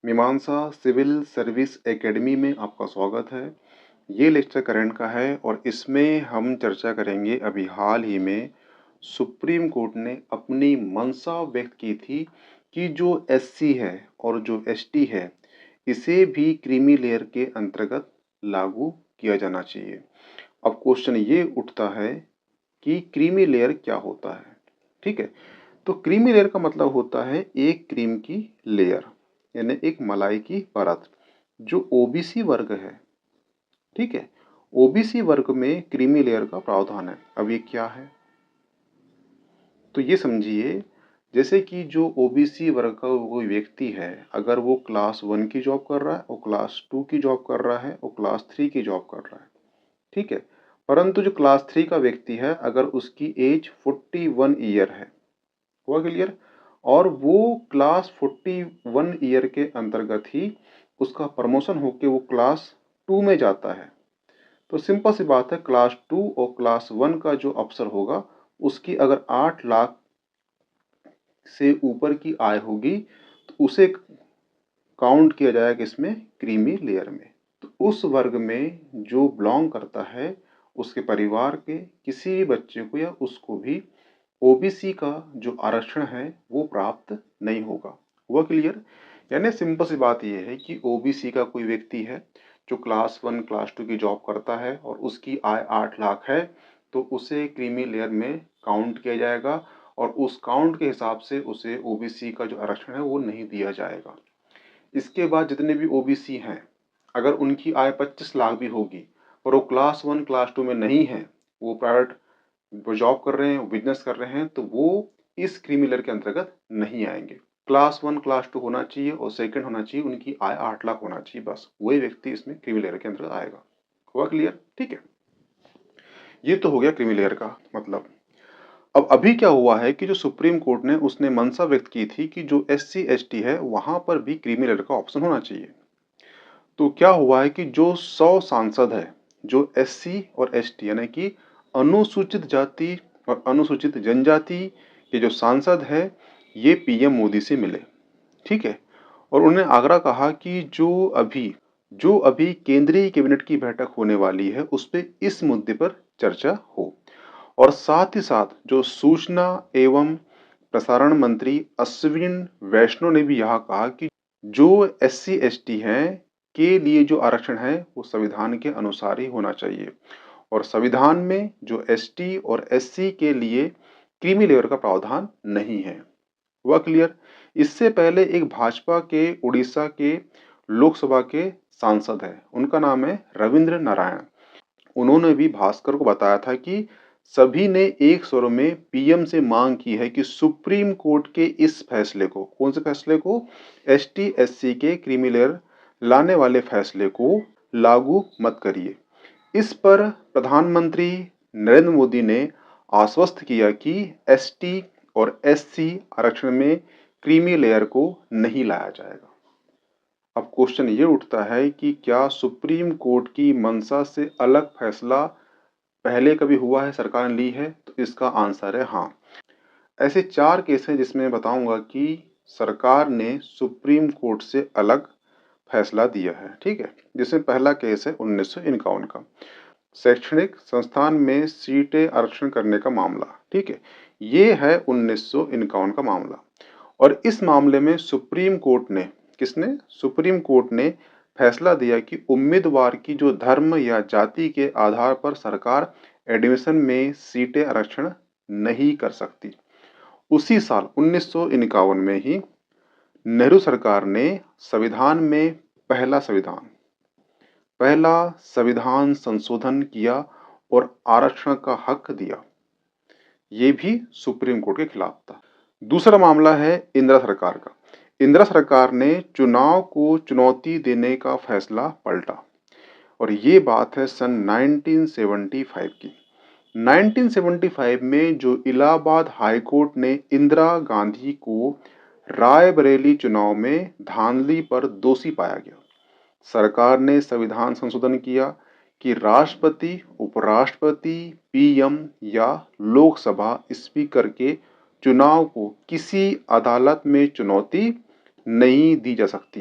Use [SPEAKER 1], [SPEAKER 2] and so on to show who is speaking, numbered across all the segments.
[SPEAKER 1] मीमांसा civil service academy में आपका स्वागत है। ये लेक्चर करंट का है और इसमें हम चर्चा करेंगे अभी हाल ही में सुप्रीम कोर्ट ने अपनी मंशा व्यक्त की थी कि जो एससी है और जो एसटी है इसे भी क्रीमी लेयर के अंतर्गत लागू किया जाना चाहिए। अब क्वेश्चन ये उठता है कि क्रीमी लेयर क्या होता है। ठीक है, तो क्रीमी लेयर का मतलब होता है एक क्रीम की लेयर, यानी एक मलाई की परत जो ओबीसी वर्ग है। ठीक है, ओबीसी वर्ग में क्रीमी लेयर का प्रावधान है। अब ये क्या है, तो ये समझिए जैसे कि जो ओबीसी वर्ग का कोई व्यक्ति है, अगर वो क्लास 1 की जॉब कर रहा है, वो क्लास 2 की जॉब कर रहा है, वो क्लास 3 की जॉब कर रहा है। ठीक है, परंतु जो क्लास 3 का व्यक्ति है, अगर उसकी एज 41 ईयर है, हुआ क्लियर, और वो क्लास 41 ईयर के अंतर्गत ही उसका प्रमोशन होके वो क्लास 2 में जाता है, तो सिंपल सी बात है, क्लास 2 और क्लास 1 का जो अफसर होगा उसकी अगर 8 लाख से ऊपर की आय होगी तो उसे काउंट किया जाएगा इसमें क्रीमी लेयर में। तो उस वर्ग में जो बिलोंग करता है उसके परिवार के किसी भी बच्चे को या उसको भी ओबीसी का जो आरक्षण है वो प्राप्त नहीं होगा। हुआ क्लियर, यानी सिंपल सी बात यह है कि ओबीसी का कोई व्यक्ति है जो क्लास 1 क्लास 2 की जॉब करता है और उसकी आय 8 लाख है, तो उसे क्रीमी लेयर में काउंट किया जाएगा और उस काउंट के हिसाब से उसे ओबीसी का जो आरक्षण है वो नहीं दिया जाएगा। इसके बाद जितने भी ओबीसी हैं, अगर उनकी आय 25 लाख भी होगी और वो क्लास 1 क्लास 2 में नहीं है, वो प्राइवेट वो जॉब कर रहे हैं, बिजनेस कर रहे हैं, तो वो इस क्रीमी लेयर के अंतर्गत नहीं आएंगे। क्लास 1 क्लास 2 होना चाहिए और सेकंड होना चाहिए उनकी आय 8 लाख होना चाहिए, बस वही व्यक्ति इसमें क्रीमी लेयर के अंतर्गत आएगा। हुआ क्लियर? ठीक है, ये तो हो गया क्रीमी लेयर का मतलब। अब अभी क्या हुआ है कि जो सुप्रीम कोर्ट ने उसने मंशा व्यक्त की थी कि जो एससी एसटी है वहां पर भी क्रीमी लेयर का ऑप्शन होना चाहिए। तो क्या हुआ है कि जो 100 सांसद है, जो एससी और एसटी यानी कि अनुसूचित जाति और अनुसूचित जनजाति के जो सांसद है, ये पीएम मोदी से मिले। ठीक है, और उन्होंने आग्रह कहा कि जो अभी केंद्रीय कैबिनेट की बैठक होने वाली है उस पे इस मुद्दे पर चर्चा हो। और साथ ही साथ जो सूचना एवं प्रसारण मंत्री अश्विन वैष्णव ने भी यह कहा कि जो एससी एसटी हैं के लिए जो आरक्षण है वो संविधान के अनुसार ही होना चाहिए और संविधान में जो एसटी और एससी के लिए क्रीमी लेयर का प्रावधान नहीं है। हुआ क्लियर? इससे पहले एक भाजपा के उड़ीसा के लोकसभा के सांसद है, उनका नाम है रविंद्र नारायण। उन्होंने भी भास्कर को बताया था कि सभी ने एक स्वर में पीएम से मांग की है कि सुप्रीम कोर्ट के इस फैसले को, कौन से फैसले को, एसटी एससी के क्रीमी लेयर लाने वाले फैसले को लागू मत करिए। इस पर प्रधानमंत्री नरेंद्र मोदी ने आश्वस्त किया कि एसटी और एससी आरक्षण में क्रीमी लेयर को नहीं लाया जाएगा। अब क्वेश्चन ये उठता है कि क्या सुप्रीम कोर्ट की मंशा से अलग फैसला पहले कभी हुआ है, सरकार ने ली है? तो इसका आंसर है हाँ। ऐसे 4 केस हैं जिसमें मैं बताऊंगा कि सरकार ने सुप्रीम कोर्ट से अलग फैसला दिया है। ठीक है, जिसमें पहला केस है 1951 का, शैक्षणिक संस्थान में सीटें आरक्षण करने का मामला। ठीक है, ये है 1951 का मामला। और इस मामले में सुप्रीम कोर्ट ने, किसने? सुप्रीम कोर्ट ने फैसला दिया कि उम्मीदवार की जो धर्म या जाति के आधार पर सरकार एडमिशन में सीटें आरक्षण नहीं कर सकती। उसी साल 1951 में ही नेहरू सरकार ने संविधान में पहला संविधान संशोधन किया और आरक्षण का हक दिया। ये भी सुप्रीम कोर्ट के खिलाफ था। दूसरा मामला है इंदिरा सरकार का। इंदिरा सरकार ने चुनाव को चुनौती देने का फैसला पलटा और ये बात है सन 1975 की। 1975 में जो इलाहाबाद हाई कोर्ट ने इंदिरा गांधी को रायबरेली चुनाव में धांधली पर दोषी पाया गया। सरकार ने संविधान संशोधन किया कि राष्ट्रपति, उपराष्ट्रपति, पीएम या लोकसभा स्पीकर के चुनाव को किसी अदालत में चुनौती नहीं दी जा सकती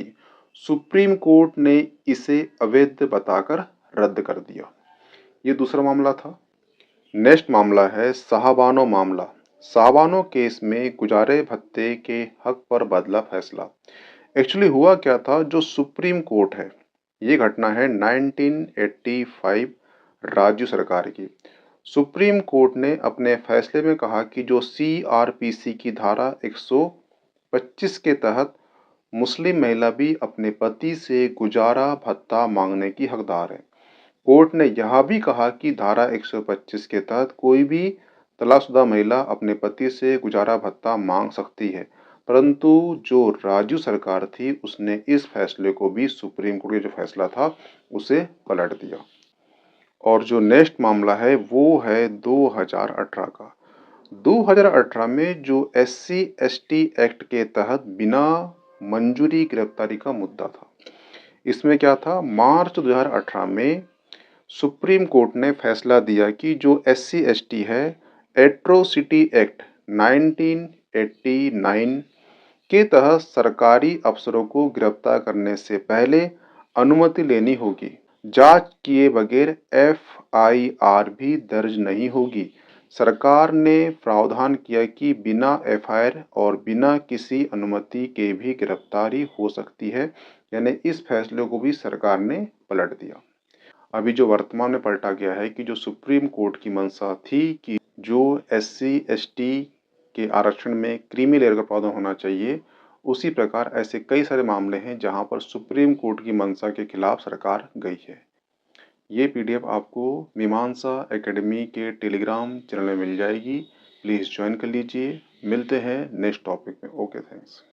[SPEAKER 1] सुप्रीम कोर्ट ने इसे अवैध बताकर रद्द कर दिया। ये दूसरा मामला था। नेक्स्ट मामला है साहबानो मामला। साहबानो केस में गुजारे भत्ते के हक पर बदला फैसला। एक्चुअली हुआ क्या था, जो सुप्रीम कोर्ट है, ये घटना है 1985 राज्य सरकार की। सुप्रीम कोर्ट ने अपने फैसले में कहा कि जो सीआरपीसी की धारा 125 के तहत मुस्लिम महिला भी अपने पति से गुजारा भत्ता मांगने की हकदार है। कोर्ट ने यह भी कहा कि धारा 125 के तहत कोई भी तलाकशुदा महिला अपने पति से गुजारा भत्ता मांग सकती है, परंतु जो राज्य सरकार थी उसने इस फैसले को भी, सुप्रीम कोर्ट का जो फैसला था, उसे पलट दिया। और जो नेक्स्ट मामला है वो है 2018 का। 2018 में जो एससी एसटी एक्ट के तहत बिना मंजूरी गिरफ्तारी का मुद्दा था। इसमें क्या था, मार्च 2018 में सुप्रीम कोर्ट ने फैसला दिया कि जो एससी एसटी है, एट्रोसिटी एक्ट 1989 के तहत सरकारी अफसरों को गिरफ्तार करने से पहले अनुमति लेनी होगी। जांच किए बगैर एफआईआर भी दर्ज नहीं होगी। सरकार ने प्रावधान किया कि बिना एफआईआर और बिना किसी अनुमति के भी गिरफ्तारी हो सकती है, यानी इस फैसले को भी सरकार ने पलट दिया। अभी जो वर्तमान में पलटा गया है कि जो सुप्रीम कोर्ट की मंशा थी कि जो एससी एसटी के आरक्षण में क्रीमी लेयर का प्रावधान होना चाहिए, उसी प्रकार ऐसे कई सारे मामले हैं जहां पर सुप्रीम कोर्ट की मंशा के खिलाफ सरकार गई है। ये पीडीएफ आपको मीमांसा एकेडमी के टेलीग्राम चैनल में मिल जाएगी। प्लीज़ ज्वाइन कर लीजिए। मिलते हैं नेक्स्ट टॉपिक में। Okay, thanks.